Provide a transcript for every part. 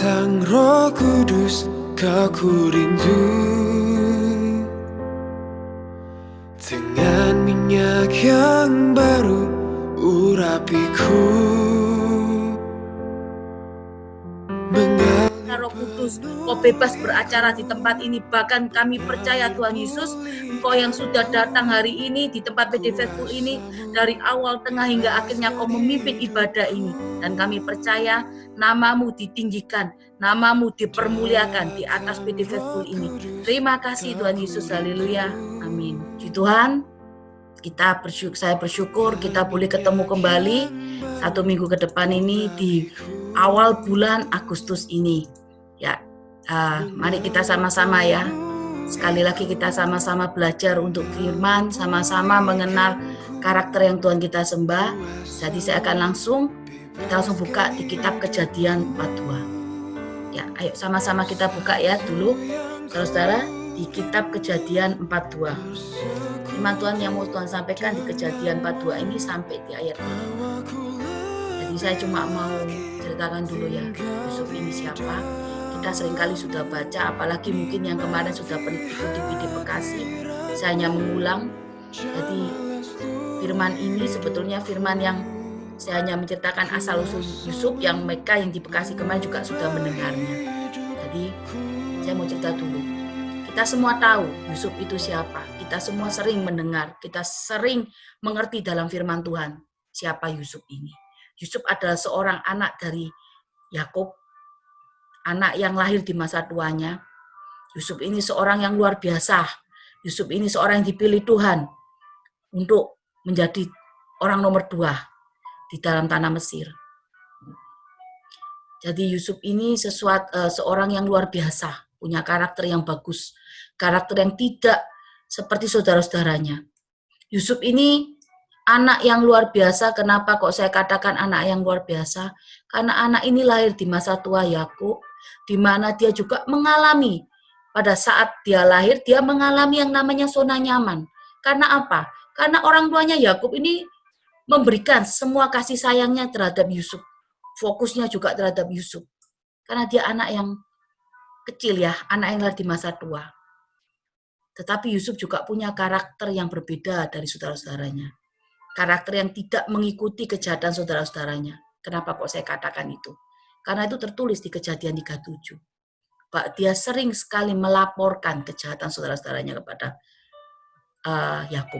Datang Roh Kudus, Kau ku rindu, dengan minyak yang baru urapiku. Roh Kudus, Kau bebas beracara di tempat ini. Bahkan kami percaya Tuhan Yesus, Engkau yang sudah datang hari ini di tempat PD Faithful ini, dari awal, tengah, hingga akhirnya Kau memimpin ibadah ini. Dan kami percaya nama-Mu ditinggikan, nama-Mu dipermuliakan di atas PD Faithful ini. Terima kasih Tuhan Yesus, haleluya, amin. Puji Tuhan, saya bersyukur kita boleh ketemu kembali 1 minggu ke depan ini di awal bulan Agustus ini. Ya, mari kita sama-sama ya. Sekali lagi kita sama-sama belajar untuk firman, sama-sama mengenal karakter yang Tuhan kita sembah. Jadi kita langsung buka di kitab Kejadian 42. Ya, ayo sama-sama kita buka ya dulu, saudara, di kitab Kejadian 42. Firman Tuhan yang mau Tuhan sampaikan di Kejadian 42 ini sampai di ayat 1. Jadi saya cuma mau ceritakan dulu ya, Yusuf ini siapa. Kita seringkali sudah baca, apalagi mungkin yang kemarin sudah ikuti PD Bekasi. Saya hanya mengulang. Jadi firman ini sebetulnya firman yang saya hanya menceritakan asal-usul Yusuf, yang mereka yang di Bekasi kemarin juga sudah mendengarnya. Jadi saya mau cerita dulu. Kita semua tahu Yusuf itu siapa. Kita semua sering mendengar, kita sering mengerti dalam firman Tuhan siapa Yusuf ini. Yusuf adalah seorang anak dari Yakub, anak yang lahir di masa tuanya. Yusuf ini seorang yang luar biasa. Yusuf ini seorang yang dipilih Tuhan untuk menjadi orang nomor 2 di dalam tanah Mesir. Jadi Yusuf ini seorang yang luar biasa, punya karakter yang bagus, karakter yang tidak seperti saudara-saudaranya. Yusuf ini anak yang luar biasa. Kenapa kok saya katakan anak yang luar biasa? Karena anak ini lahir di masa tua Yakub, di mana dia juga mengalami, pada saat dia lahir, dia mengalami yang namanya zona nyaman. Karena apa? Karena orang tuanya Yakub ini memberikan semua kasih sayangnya terhadap Yusuf. Fokusnya juga terhadap Yusuf. Karena dia anak yang kecil ya, anak yang lahir di masa tua. Tetapi Yusuf juga punya karakter yang berbeda dari saudara-saudaranya. Karakter yang tidak mengikuti kejahatan saudara-saudaranya. Kenapa kok saya katakan itu? Karena itu tertulis di Kejadian 37. Pak, dia sering sekali melaporkan kejahatan saudara-saudaranya kepada Yakub.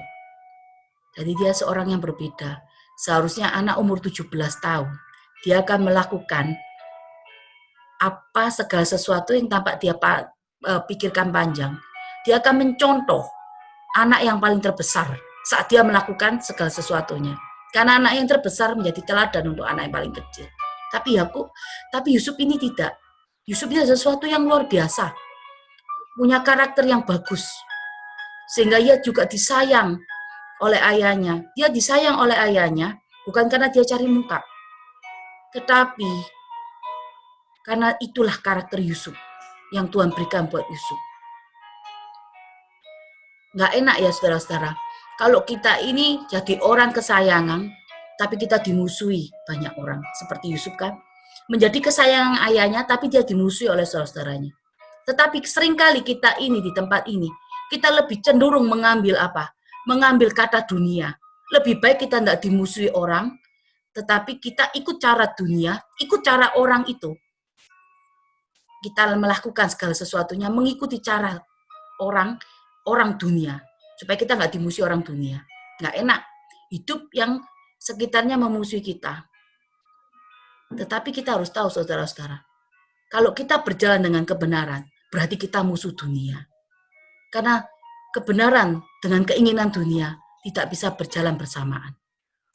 Jadi dia seorang yang berbeda. Seharusnya anak umur 17 tahun, dia akan melakukan apa segala sesuatu yang tampak dia pikirkan panjang. Dia akan mencontoh anak yang paling terbesar saat dia melakukan segala sesuatunya. Karena anak yang terbesar menjadi teladan untuk anak yang paling kecil. Tapi Yusuf ini tidak. Yusuf ini sesuatu yang luar biasa. Punya karakter yang bagus. Sehingga ia juga disayang oleh ayahnya. Dia disayang oleh ayahnya bukan karena dia cari muka. Tetapi karena itulah karakter Yusuf yang Tuhan berikan buat Yusuf. Nggak enak ya saudara-saudara. Kalau kita ini jadi orang kesayangan, tapi kita dimusuhi banyak orang. Seperti Yusuf kan. Menjadi kesayangan ayahnya, tapi dia dimusuhi oleh saudara-saudaranya. Tetapi seringkali kita ini di tempat ini, kita lebih cenderung mengambil apa? Mengambil kata dunia. Lebih baik kita tidak dimusuhi orang, tetapi kita ikut cara dunia, ikut cara orang itu. Kita melakukan segala sesuatunya, mengikuti cara orang dunia. Supaya kita nggak dimusuhi orang dunia. Nggak enak. Hidup yang sekitarnya memusuhi kita. Tetapi kita harus tahu saudara-saudara. Kalau kita berjalan dengan kebenaran, berarti kita musuh dunia. Karena kebenaran dengan keinginan dunia tidak bisa berjalan bersamaan.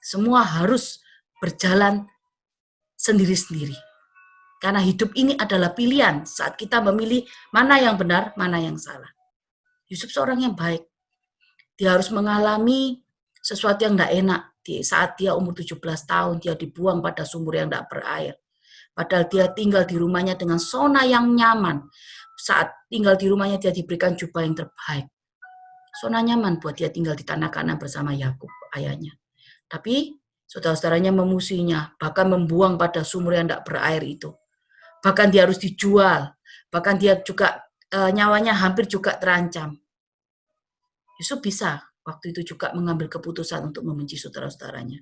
Semua harus berjalan sendiri-sendiri. Karena hidup ini adalah pilihan saat kita memilih mana yang benar, mana yang salah. Yusuf seorang yang baik. Dia harus mengalami sesuatu yang tidak enak. Saat dia umur 17 tahun, dia dibuang pada sumur yang tidak berair. Padahal dia tinggal di rumahnya dengan zona yang nyaman. Saat tinggal di rumahnya, dia diberikan jubah yang terbaik. Zona nyaman buat dia tinggal di tanah Kanaan bersama Yakub, ayahnya. Tapi saudara-saudaranya memusuhinya, bahkan membuang pada sumur yang tidak berair itu. bahkan dia harus dijual, bahkan dia juga nyawanya hampir juga terancam. Yusuf bisa waktu itu juga mengambil keputusan untuk membenci saudara-saudaranya.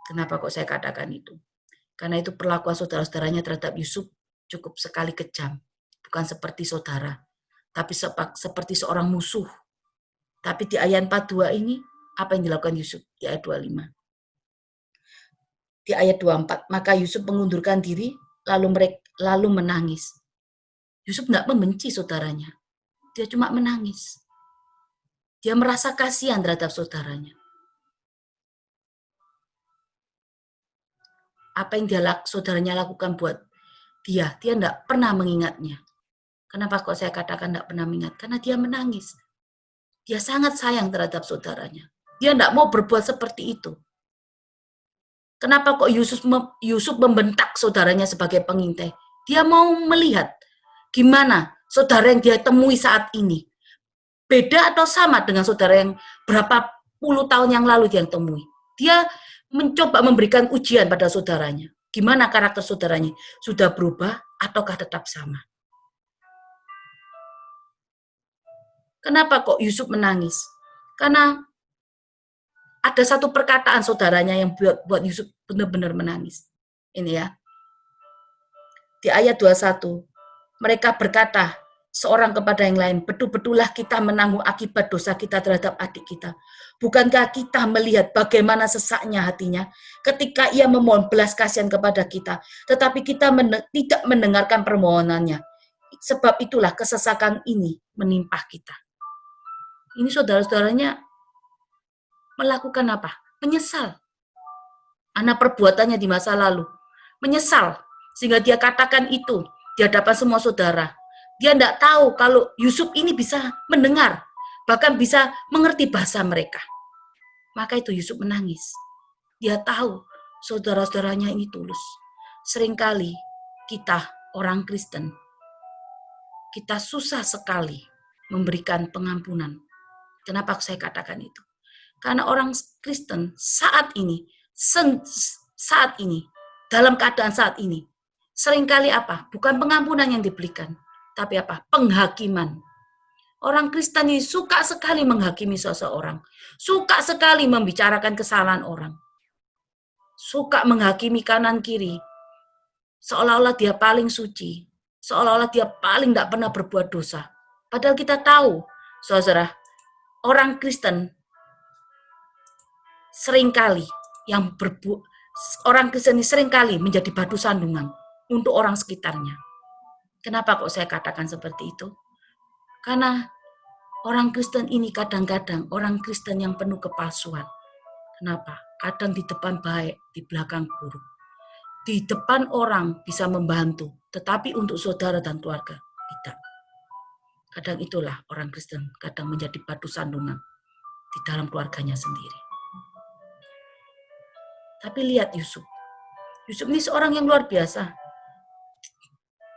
Kenapa kok saya katakan itu? Karena itu perlakuan saudara-saudaranya terhadap Yusuf cukup sekali kejam. Bukan seperti saudara, tapi seperti seorang musuh. Tapi di ayat 42 ini, apa yang dilakukan Yusuf? Di ayat 25. Di ayat 24, maka Yusuf mengundurkan diri, lalu menangis. Yusuf tidak membenci saudaranya. Dia cuma menangis. Dia merasa kasihan terhadap saudaranya. Apa yang saudaranya lakukan buat dia tidak pernah mengingatnya. Kenapa kok saya katakan tidak pernah mengingat? Karena dia menangis. Dia sangat sayang terhadap saudaranya. Dia tidak mau berbuat seperti itu. Kenapa kok Yusuf membentak saudaranya sebagai pengintai? Dia mau melihat gimana saudara yang dia temui saat ini. Beda atau sama dengan saudara yang berapa puluh tahun yang lalu dia temui. Dia mencoba memberikan ujian pada saudaranya. Gimana karakter saudaranya? Sudah berubah ataukah tetap sama? Kenapa kok Yusuf menangis? Karena ada satu perkataan saudaranya yang buat Yusuf benar-benar menangis. Ini ya. Di ayat 21, mereka berkata seorang kepada yang lain, betul-betullah kita menanggung akibat dosa kita terhadap adik kita. Bukankah kita melihat bagaimana sesaknya hatinya ketika ia memohon belas kasihan kepada kita, tetapi kita tidak mendengarkan permohonannya. Sebab itulah kesesakan ini menimpa kita. Ini saudara-saudaranya melakukan apa? Menyesal. Anak perbuatannya di masa lalu. Menyesal. Sehingga dia katakan itu di hadapan semua saudara. Dia tidak tahu kalau Yusuf ini bisa mendengar, bahkan bisa mengerti bahasa mereka. Maka itu Yusuf menangis. Dia tahu saudara-saudaranya ini tulus. Seringkali kita orang Kristen, kita susah sekali memberikan pengampunan. Kenapa saya katakan itu? Karena orang Kristen saat ini, dalam keadaan saat ini, seringkali apa? Bukan pengampunan yang diberikan, tapi apa? Penghakiman. Orang Kristen ini suka sekali menghakimi seseorang. Suka sekali membicarakan kesalahan orang. Suka menghakimi kanan kiri. Seolah-olah dia paling suci. Seolah-olah dia paling tidak pernah berbuat dosa. Padahal kita tahu, saudara, orang Kristen seringkali orang Kristen ini seringkali menjadi batu sandungan untuk orang sekitarnya. Kenapa kok saya katakan seperti itu? Karena orang Kristen ini kadang-kadang orang Kristen yang penuh kepalsuan. Kenapa? Kadang di depan baik, di belakang buruk. Di depan orang bisa membantu, tetapi untuk saudara dan keluarga tidak. Kadang itulah orang Kristen kadang menjadi batu sandungan di dalam keluarganya sendiri. Tapi lihat Yusuf. Yusuf ini seorang yang luar biasa.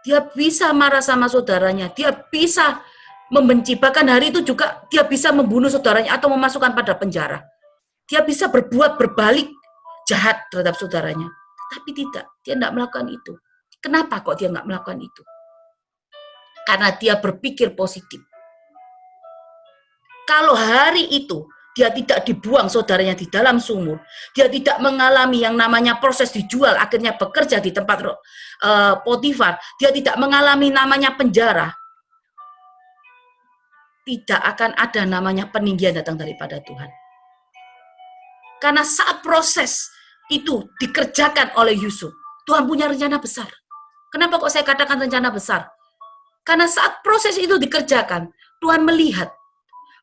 Dia bisa marah sama saudaranya. Dia bisa membenci. Bahkan hari itu juga dia bisa membunuh saudaranya atau memasukkan pada penjara. Dia bisa berbuat berbalik jahat terhadap saudaranya. Tapi tidak. Dia tidak melakukan itu. Kenapa kok dia tidak melakukan itu? Karena dia berpikir positif. Kalau hari itu dia tidak dibuang saudaranya di dalam sumur, dia tidak mengalami yang namanya proses dijual, akhirnya bekerja di tempat Potifar, dia tidak mengalami namanya penjara, tidak akan ada namanya peninggian datang daripada Tuhan. Karena saat proses itu dikerjakan oleh Yusuf, Tuhan punya rencana besar. Kenapa kok saya katakan rencana besar? Karena saat proses itu dikerjakan, Tuhan melihat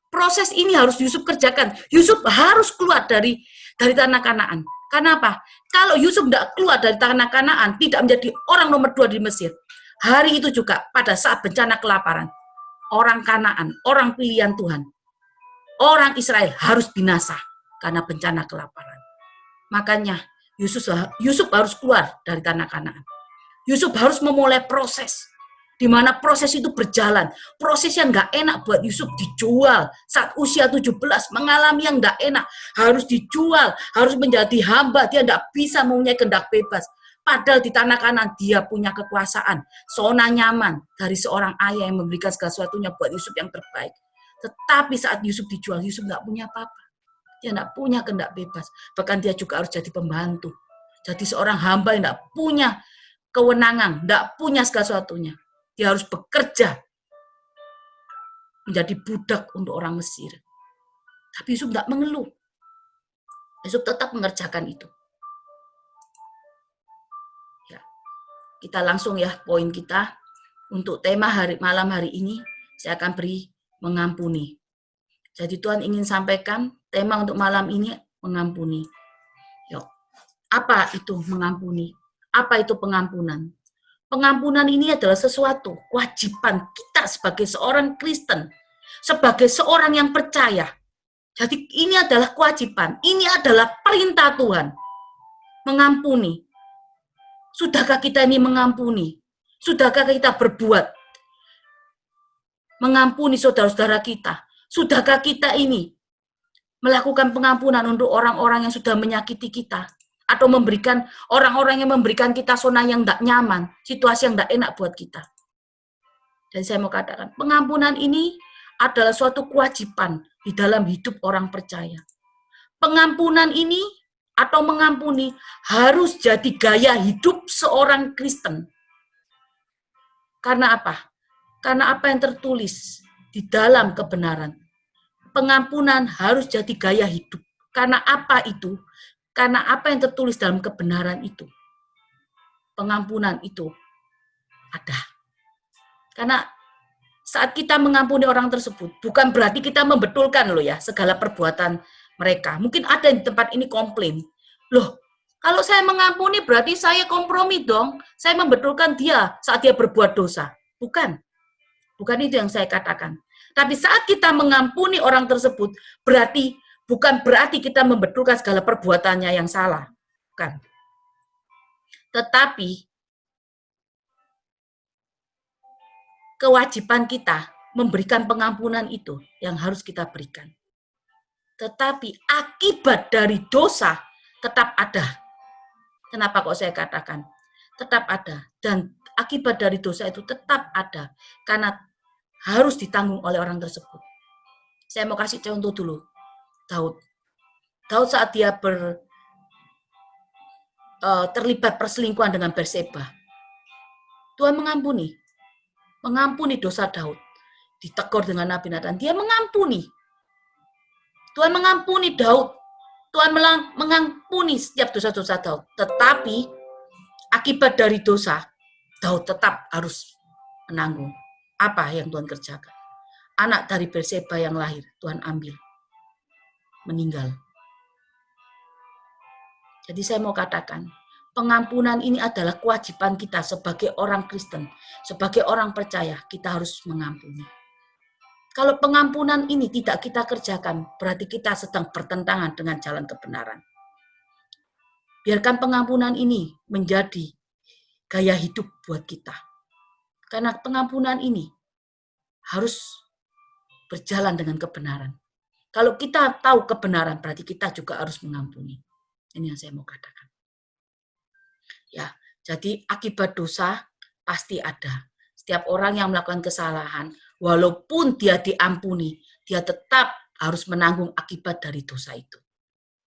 proses ini harus Yusuf kerjakan. Yusuf harus keluar dari tanah Kanaan. Kenapa? Kalau Yusuf tidak keluar dari tanah Kanaan, tidak menjadi orang nomor 2 di Mesir. Hari itu juga pada saat bencana kelaparan, orang Kanaan, orang pilihan Tuhan, orang Israel harus binasa karena bencana kelaparan. Makanya Yusuf harus keluar dari tanah Kanaan. Yusuf harus memulai proses. Di mana proses itu berjalan. Proses yang nggak enak buat Yusuf dijual. Saat usia 17 mengalami yang nggak enak. Harus dijual, harus menjadi hamba. Dia nggak bisa mempunyai kehendak bebas. Padahal di tanah Kanan dia punya kekuasaan, zona nyaman dari seorang ayah yang memberikan segala sesuatunya buat Yusuf yang terbaik. Tetapi saat Yusuf dijual, Yusuf nggak punya apa-apa. Dia nggak punya kehendak bebas. Bahkan dia juga harus jadi pembantu. Jadi seorang hamba yang nggak punya kewenangan, nggak punya segala sesuatunya. Dia harus bekerja menjadi budak untuk orang Mesir. Tapi Yusuf nggak mengeluh. Yusuf tetap mengerjakan itu. Ya. Kita langsung ya poin kita untuk tema malam hari ini saya akan beri mengampuni. Jadi Tuhan ingin sampaikan tema untuk malam ini mengampuni. Yuk. Apa itu mengampuni? Apa itu pengampunan? Pengampunan ini adalah sesuatu kewajiban kita sebagai seorang Kristen, sebagai seorang yang percaya. Jadi ini adalah kewajiban, ini adalah perintah Tuhan. Mengampuni. Sudahkah kita ini mengampuni? Sudahkah kita berbuat? Mengampuni saudara-saudara kita. Sudahkah kita ini melakukan pengampunan untuk orang-orang yang sudah menyakiti kita? Atau memberikan orang-orang yang memberikan kita zona yang tidak nyaman, situasi yang tidak enak buat kita. Dan saya mau katakan, pengampunan ini adalah suatu kewajiban di dalam hidup orang percaya. Pengampunan ini atau mengampuni harus jadi gaya hidup seorang Kristen. Karena apa? Karena apa yang tertulis di dalam kebenaran. Pengampunan harus jadi gaya hidup. Karena apa itu? Karena apa yang tertulis dalam kebenaran itu. Pengampunan itu ada. Karena saat kita mengampuni orang tersebut, bukan berarti kita membetulkan loh ya, segala perbuatan mereka. Mungkin ada di tempat ini komplain. Loh, kalau saya mengampuni berarti saya kompromi dong. Saya membetulkan dia saat dia berbuat dosa. Bukan. Bukan itu yang saya katakan. Tapi saat kita mengampuni orang tersebut, bukan berarti kita membetulkan segala perbuatannya yang salah. Bukan. Tetapi kewajiban kita memberikan pengampunan itu yang harus kita berikan. Tetapi akibat dari dosa tetap ada. Kenapa kok saya katakan? Tetap ada. Dan akibat dari dosa itu tetap ada. Karena harus ditanggung oleh orang tersebut. Saya mau kasih contoh dulu. Daud saat dia terlibat perselingkuhan dengan Batseba, Tuhan mengampuni dosa Daud. Ditegur dengan Nabi Nathan, dia mengampuni. Tuhan mengampuni Daud. Tuhan mengampuni setiap dosa-dosa Daud. Tetapi akibat dari dosa, Daud tetap harus menanggung. Apa yang Tuhan kerjakan? Anak dari Batseba yang lahir, Tuhan ambil. Meninggal. Jadi saya mau katakan, pengampunan ini adalah kewajiban kita sebagai orang Kristen, sebagai orang percaya, kita harus mengampuni. Kalau pengampunan ini tidak kita kerjakan, berarti kita sedang bertentangan dengan jalan kebenaran. Biarkan pengampunan ini menjadi gaya hidup buat kita. Karena pengampunan ini harus berjalan dengan kebenaran. Kalau kita tahu kebenaran, berarti kita juga harus mengampuni. Ini yang saya mau katakan. Ya, jadi akibat dosa pasti ada. Setiap orang yang melakukan kesalahan, walaupun dia diampuni, dia tetap harus menanggung akibat dari dosa itu.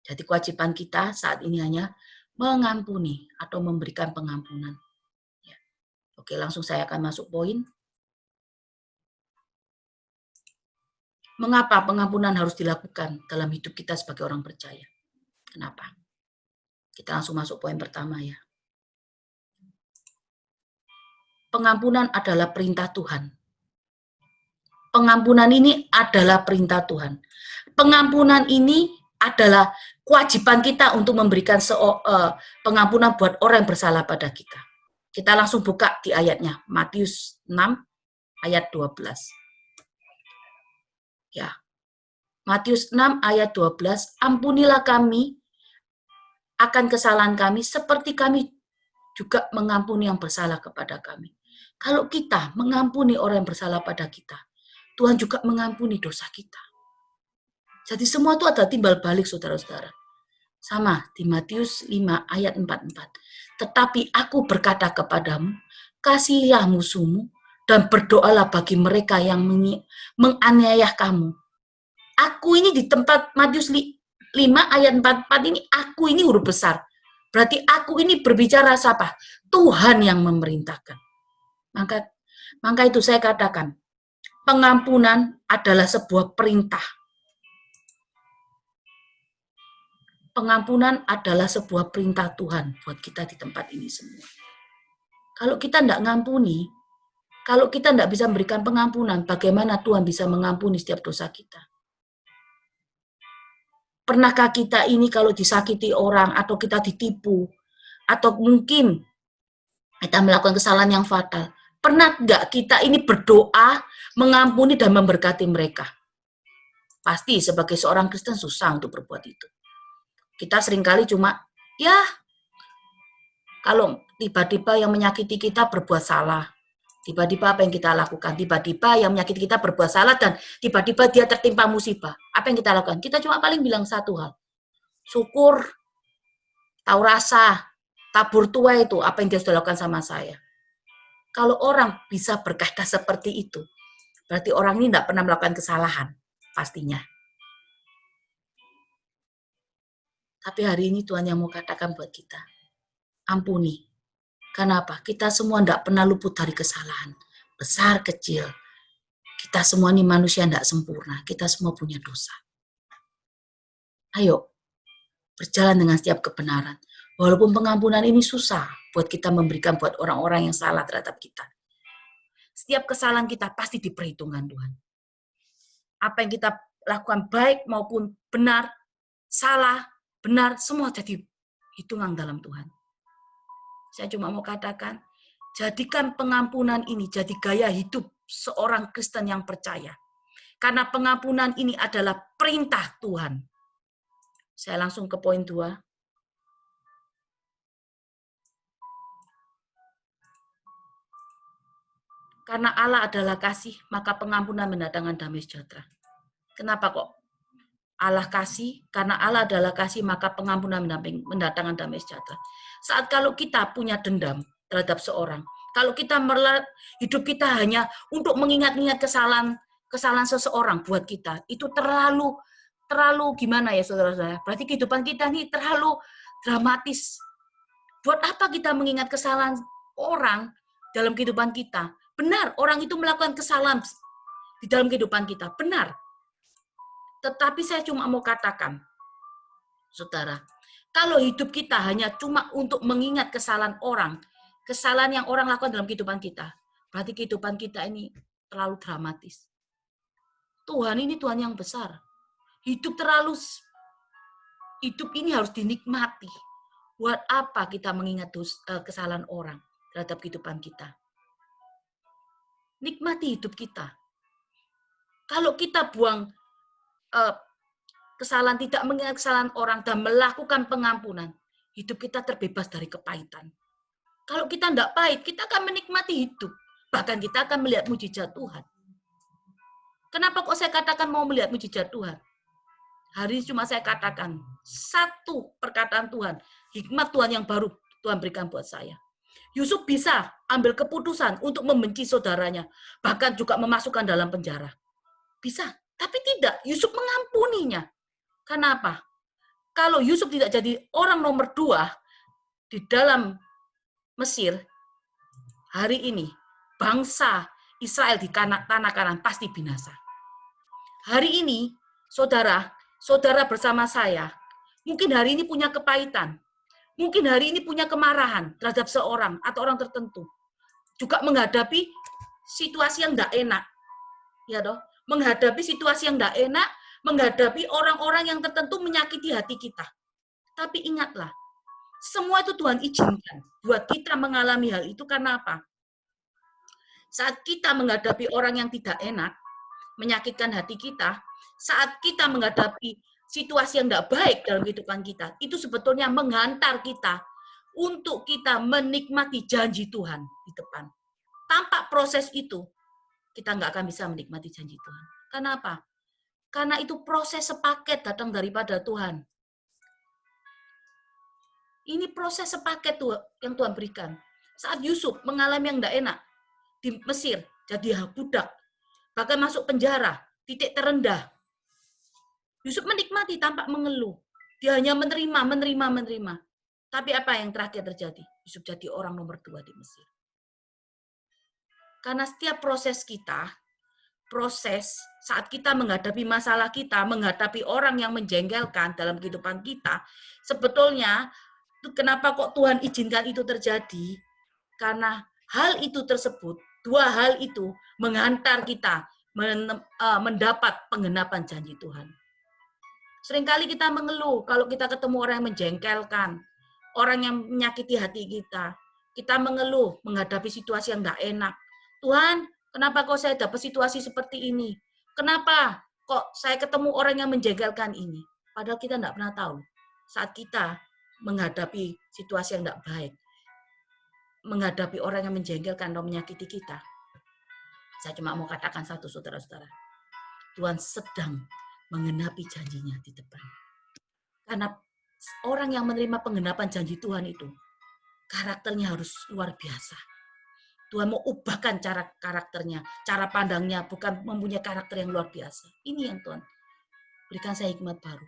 Jadi kewajiban kita saat ini hanya mengampuni atau memberikan pengampunan. Ya. Oke, langsung saya akan masuk poin. Mengapa pengampunan harus dilakukan dalam hidup kita sebagai orang percaya? Kenapa? Kita langsung masuk poin pertama ya. Pengampunan adalah perintah Tuhan. Pengampunan ini adalah perintah Tuhan. Pengampunan ini adalah kewajiban kita untuk memberikan pengampunan buat orang yang bersalah pada kita. Kita langsung buka di ayatnya, Matius 6 ayat 12. Ya. Matius 6 ayat 12, ampunilah kami akan kesalahan kami seperti kami juga mengampuni yang bersalah kepada kami. Kalau kita mengampuni orang yang bersalah pada kita, Tuhan juga mengampuni dosa kita. Jadi semua itu ada timbal balik, saudara-saudara. Sama di Matius 5 ayat 44. Tetapi aku berkata kepadamu, kasihilah musuhmu dan berdoalah bagi mereka yang menganiaya kamu. Aku ini di tempat Matius 5 ayat 44 ini, aku ini huruf besar. Berarti aku ini berbicara siapa? Tuhan yang memerintahkan. Maka itu saya katakan, pengampunan adalah sebuah perintah. Pengampunan adalah sebuah perintah Tuhan buat kita di tempat ini semua. Kalau kita tidak ngampuni, kalau kita tidak bisa memberikan pengampunan, bagaimana Tuhan bisa mengampuni setiap dosa kita? Pernahkah kita ini kalau disakiti orang, atau kita ditipu, atau mungkin kita melakukan kesalahan yang fatal, pernah nggak kita ini berdoa, mengampuni dan memberkati mereka? Pasti sebagai seorang Kristen susah untuk berbuat itu. Kita seringkali cuma, ya, kalau tiba-tiba yang menyakiti kita berbuat salah, tiba-tiba apa yang kita lakukan? Tiba-tiba yang menyakiti kita berbuat salah dan tiba-tiba dia tertimpa musibah. Apa yang kita lakukan? Kita cuma paling bilang satu hal. Syukur, tahu rasa, tabur tua itu apa yang dia sudah lakukan sama saya. Kalau orang bisa berkata seperti itu, berarti orang ini tidak pernah melakukan kesalahan, pastinya. Tapi hari ini Tuhan yang mau katakan buat kita, ampuni. Kenapa? Kita semua tidak pernah luput dari kesalahan. Besar, kecil. Kita semua ini manusia tidak sempurna. Kita semua punya dosa. Ayo, berjalan dengan setiap kebenaran. Walaupun pengampunan ini susah buat kita memberikan buat orang-orang yang salah terhadap kita. Setiap kesalahan kita pasti diperhitungkan Tuhan. Apa yang kita lakukan baik maupun benar, salah, benar, semua jadi hitungan dalam Tuhan. Saya cuma mau katakan, jadikan pengampunan ini jadi gaya hidup seorang Kristen yang percaya. Karena pengampunan ini adalah perintah Tuhan. Saya langsung ke poin 2. Karena Allah adalah kasih, maka pengampunan mendatangkan damai sejahtera. Kenapa kok Allah kasih? Karena Allah adalah kasih, maka pengampunan mendatangkan damai sejahtera. Saat kalau kita punya dendam terhadap seorang, kalau kita hidup kita hanya untuk mengingat-ingat kesalahan seseorang buat kita, itu terlalu gimana ya saudara-saudara? Berarti kehidupan kita ini terlalu dramatis. Buat apa kita mengingat kesalahan orang dalam kehidupan kita? Benar, orang itu melakukan kesalahan di dalam kehidupan kita. Benar. Tetapi saya cuma mau katakan, saudara, kalau hidup kita hanya cuma untuk mengingat kesalahan orang, kesalahan yang orang lakukan dalam kehidupan kita, berarti kehidupan kita ini terlalu dramatis. Tuhan ini Tuhan yang besar. Hidup ini harus dinikmati. Buat apa kita mengingat kesalahan orang terhadap kehidupan kita? Nikmati hidup kita. Kalau kita buang kesalahan, tidak mengingat kesalahan orang dan melakukan pengampunan, hidup kita terbebas dari kepahitan. Kalau kita tidak pahit, kita akan menikmati hidup. Bahkan kita akan melihat mujizat Tuhan. Kenapa kok saya katakan mau melihat mujizat Tuhan? Hari ini cuma saya katakan satu perkataan Tuhan, hikmat Tuhan yang baru Tuhan berikan buat saya. Yusuf bisa ambil keputusan untuk membenci saudaranya, bahkan juga memasukkan dalam penjara. Bisa, tapi tidak. Yusuf mengampuninya. Kenapa? Kalau Yusuf tidak jadi orang nomor 2 di dalam Mesir, hari ini bangsa Israel di tanah Kanaan pasti binasa. Hari ini, saudara bersama saya, mungkin hari ini punya kepahitan, mungkin hari ini punya kemarahan terhadap seorang atau orang tertentu, juga menghadapi situasi yang tidak enak, ya toh, menghadapi situasi yang tidak enak, menghadapi orang-orang yang tertentu menyakiti hati kita. Tapi ingatlah, semua itu Tuhan izinkan buat kita mengalami hal itu. Karena apa? Saat kita menghadapi orang yang tidak enak, menyakitkan hati kita, saat kita menghadapi situasi yang tidak baik dalam kehidupan kita, itu sebetulnya menghantar kita untuk kita menikmati janji Tuhan di depan. Tanpa proses itu, kita nggak akan bisa menikmati janji Tuhan. Kenapa? Karena itu proses sepaket datang daripada Tuhan. Ini proses sepaket tuh yang Tuhan berikan. Saat Yusuf mengalami yang tidak enak di Mesir, jadi budak, bahkan masuk penjara, titik terendah. Yusuf menikmati tanpa mengeluh. Dia hanya menerima. Tapi apa yang terakhir terjadi? Yusuf jadi orang nomor 2 di Mesir. Karena setiap proses kita, saat kita menghadapi masalah kita, menghadapi orang yang menjengkelkan dalam kehidupan kita, sebetulnya kenapa kok Tuhan izinkan itu terjadi? Karena hal itu tersebut, dua hal itu menghantar kita mendapat penggenapan janji Tuhan. Seringkali kita mengeluh kalau kita ketemu orang yang menjengkelkan, orang yang menyakiti hati kita. Kita mengeluh menghadapi situasi yang tidak enak. Tuhan, kenapa kok saya dapat situasi seperti ini? Kenapa kok saya ketemu orang yang menjengkelkan ini? Padahal kita tidak pernah tahu saat kita menghadapi situasi yang tidak baik, menghadapi orang yang menjengkelkan atau menyakiti kita. Saya cuma mau katakan satu, saudara-saudara. Tuhan sedang menggenapi janjinya di depan. Karena orang yang menerima penggenapan janji Tuhan itu, karakternya harus luar biasa. Tuhan mau ubahkan cara karakternya, cara pandangnya, bukan mempunyai karakter yang luar biasa. Ini yang Tuhan berikan saya hikmat baru.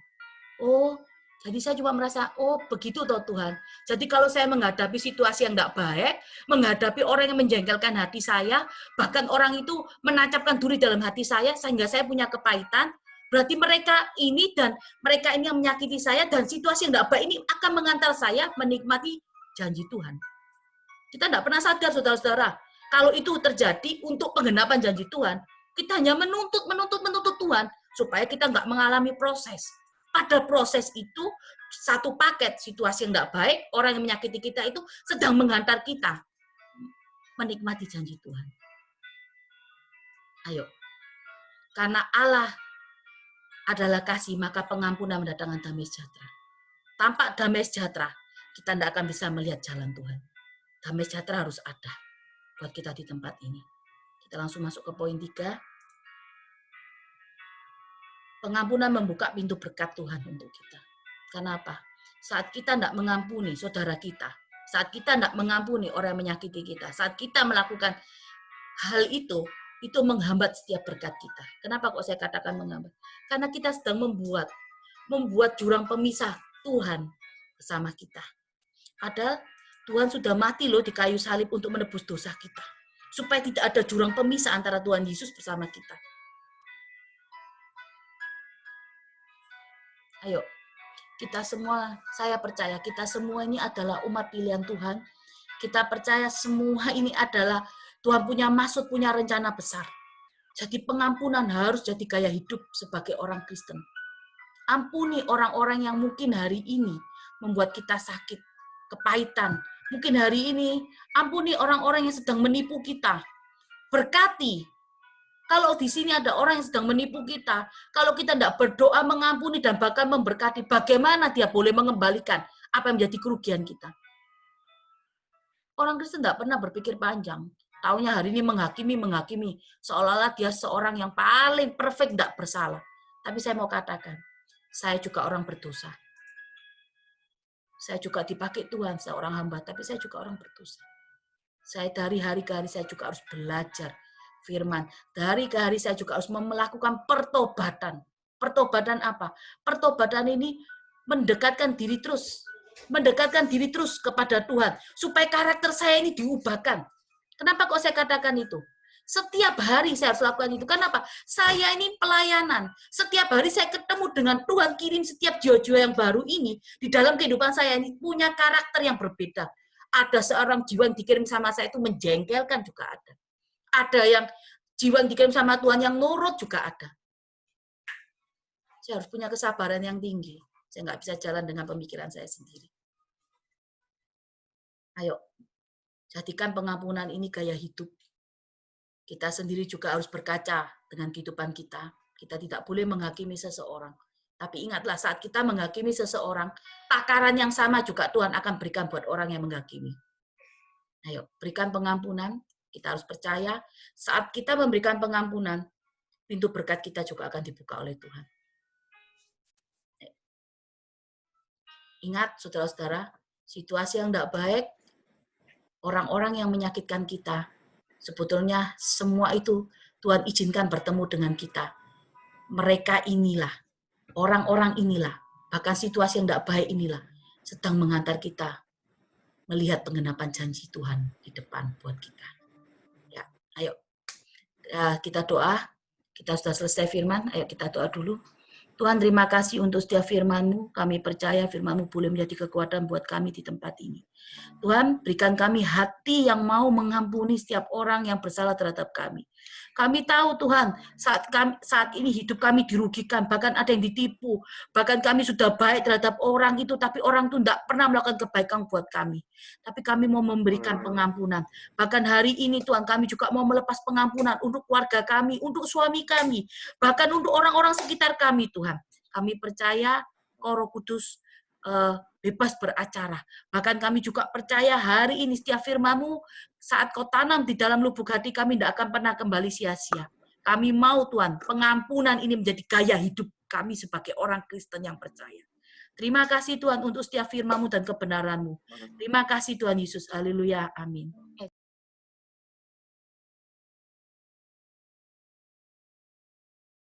Oh, jadi saya cuma merasa, oh begitu toh Tuhan. Jadi kalau saya menghadapi situasi yang tidak baik, menghadapi orang yang menjengkelkan hati saya, bahkan orang itu menancapkan duri dalam hati saya, sehingga saya punya kepahitan, berarti mereka ini yang menyakiti saya, dan situasi yang tidak baik ini akan mengantar saya menikmati janji Tuhan. Kita tidak pernah sadar, saudara-saudara, kalau itu terjadi untuk penggenapan janji Tuhan, kita hanya menuntut Tuhan, supaya kita nggak mengalami proses. Pada proses itu, satu paket situasi yang tidak baik, orang yang menyakiti kita itu sedang menghantar kita menikmati janji Tuhan. Ayo, karena Allah adalah kasih, maka pengampunan mendatangkan damai sejahtera. Tanpa damai sejahtera, kita tidak akan bisa melihat jalan Tuhan. Damai sejahtera harus ada buat kita di tempat ini. Kita langsung masuk ke poin 3. Pengampunan membuka pintu berkat Tuhan untuk kita. Kenapa? Saat kita tidak mengampuni saudara kita, saat kita tidak mengampuni orang yang menyakiti kita, saat kita melakukan hal itu menghambat setiap berkat kita. Kenapa kok saya katakan menghambat? Karena kita sedang membuat jurang pemisah Tuhan bersama kita. Padahal Tuhan sudah mati loh di kayu salib untuk menebus dosa kita. Supaya tidak ada jurang pemisah antara Tuhan Yesus bersama kita. Ayo, kita semua, saya percaya kita semua ini adalah umat pilihan Tuhan. Kita percaya semua ini adalah Tuhan punya maksud, punya rencana besar. Jadi pengampunan harus jadi gaya hidup sebagai orang Kristen. Ampuni orang-orang yang mungkin hari ini membuat kita sakit, kepahitan. Mungkin hari ini, ampuni orang-orang yang sedang menipu kita. Berkati. Kalau di sini ada orang yang sedang menipu kita, kalau kita tidak berdoa mengampuni dan bahkan memberkati, bagaimana dia boleh mengembalikan apa yang menjadi kerugian kita? Orang Kristen tidak pernah berpikir panjang. Taunya hari ini menghakimi, seolah-olah dia seorang yang paling perfect, tidak bersalah. Tapi saya mau katakan, saya juga orang berdosa. Saya juga dipakai Tuhan, saya orang hamba, tapi saya juga orang berdosa. Saya dari hari ke hari saya juga harus belajar firman. Dari ke hari saya juga harus melakukan pertobatan. Pertobatan apa? Pertobatan ini mendekatkan diri terus kepada Tuhan supaya karakter saya ini diubahkan. Kenapa kok saya katakan itu? Setiap hari saya harus lakukan itu. Kenapa? Saya ini pelayanan. Setiap hari saya ketemu dengan Tuhan, kirim setiap jiwa-jiwa yang baru ini di dalam kehidupan saya ini punya karakter yang berbeda. Ada seorang jiwa yang dikirim sama saya itu menjengkelkan juga ada. Ada yang jiwa yang dikirim sama Tuhan yang nurut juga ada. Saya harus punya kesabaran yang tinggi. Saya nggak bisa jalan dengan pemikiran saya sendiri. Ayo, jadikan pengampunan ini gaya hidup. Kita sendiri juga harus berkaca dengan kehidupan kita. Kita tidak boleh menghakimi seseorang. Tapi ingatlah, saat kita menghakimi seseorang, takaran yang sama juga Tuhan akan berikan buat orang yang menghakimi. Ayo, berikan pengampunan. Kita harus percaya, saat kita memberikan pengampunan, pintu berkat kita juga akan dibuka oleh Tuhan. Ingat, saudara-saudara, situasi yang tidak baik, orang-orang yang menyakitkan kita. Sebetulnya semua itu Tuhan izinkan bertemu dengan kita. Mereka inilah, orang-orang inilah, bahkan situasi yang tidak baik inilah, sedang mengantar kita melihat penggenapan janji Tuhan di depan buat kita. Ya, ayo kita doa. Kita sudah selesai firman, ayo kita doa dulu. Tuhan, terima kasih untuk setiap firman-Mu. Kami percaya firman-Mu boleh menjadi kekuatan buat kami di tempat ini. Tuhan, berikan kami hati yang mau mengampuni setiap orang yang bersalah terhadap kami. Kami tahu Tuhan, saat ini hidup kami dirugikan, bahkan ada yang ditipu, bahkan kami sudah baik terhadap orang itu, tapi orang itu tidak pernah melakukan kebaikan buat kami. Tapi kami mau memberikan pengampunan. Bahkan hari ini Tuhan, kami juga mau melepas pengampunan untuk keluarga kami, untuk suami kami, bahkan untuk orang-orang sekitar kami Tuhan. Kami percaya Roh Kudus bebas beracara. Bahkan kami juga percaya hari ini setiap firman-Mu saat Kau tanam di dalam lubuk hati kami tidak akan pernah kembali sia-sia. Kami mau Tuhan, pengampunan ini menjadi gaya hidup kami sebagai orang Kristen yang percaya. Terima kasih Tuhan untuk setiap firman-Mu dan kebenaran-Mu. Terima kasih Tuhan Yesus. Haleluya. Amin.